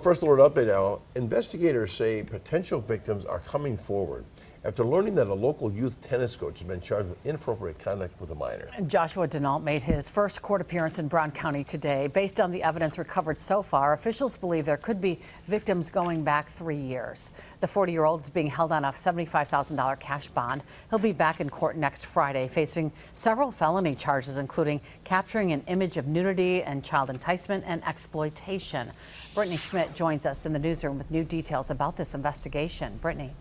First alert update now. Investigators say potential victims are coming forward after learning that a local youth tennis coach has been charged with inappropriate conduct with a minor. Joshua Denault made his first court appearance in Brown County today. Based on the evidence recovered so far, officials believe there could be victims going back 3 years. The 40-year-old is being held on a $75,000 cash bond. He'll be back in court next Friday, facing several felony charges, including capturing an image of nudity and child enticement and exploitation. Brittany Schmidt joins us in the newsroom with new details about this investigation. Brittany.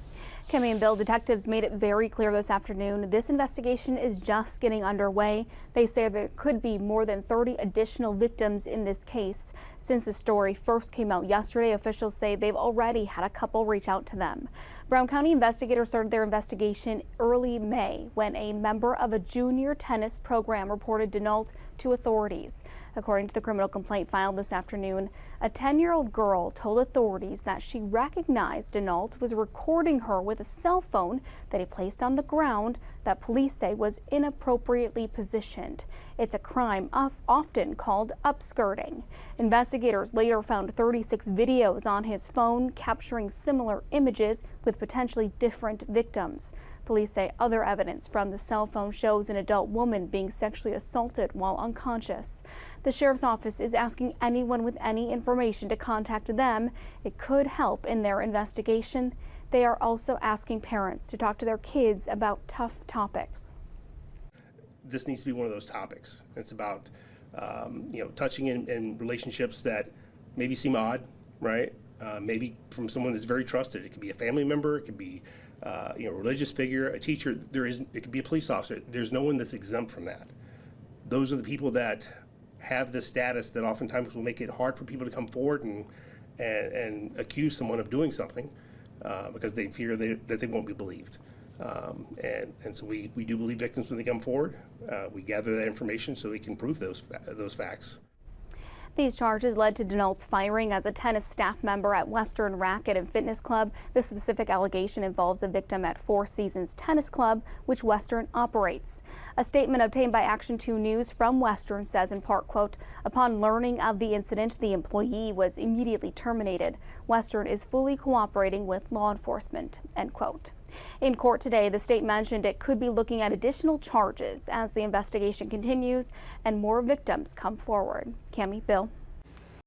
Kimmy and Bill, detectives made it very clear this afternoon this investigation is just getting underway. They say there could be more than 30 additional victims in this case. Since the story first came out yesterday, officials say they've already had a couple reach out to them. Brown County investigators started their investigation early May when a member of a junior tennis program reported Denault to authorities. According to the criminal complaint filed this afternoon, a 10-year-old girl told authorities that she recognized Denault was recording her with a cell phone that he placed on the ground that police say was inappropriately positioned. It's a crime often called upskirting. Investigators later found 36 videos on his phone capturing similar images with potentially different victims. Police say other evidence from the cell phone shows an adult woman being sexually assaulted while unconscious. The sheriff's office is asking anyone with any information to contact them. It could help in their investigation. They are also asking parents to talk to their kids about tough topics. This needs to be one of those topics. It's about touching in relationships that maybe seem odd, right? Maybe from someone that's very trusted. It could be a family member. It could be a religious figure, a teacher. It could be a police officer. There's no one that's exempt from that. Those are the people that have this status that oftentimes will make it hard for people to come forward and accuse someone of doing something because they fear that they won't be believed. And so we do believe victims when they come forward. We gather that information so we can prove those facts. These charges led to Denault's firing as a tennis staff member at Western Racket and Fitness Club. This specific allegation involves a victim at Four Seasons Tennis Club, which Western operates. A statement obtained by Action 2 News from Western says in part, quote, upon learning of the incident, the employee was immediately terminated. Western is fully cooperating with law enforcement, end quote. In court today, the state mentioned it could be looking at additional charges as the investigation continues and more victims come forward. Cammie, Bill.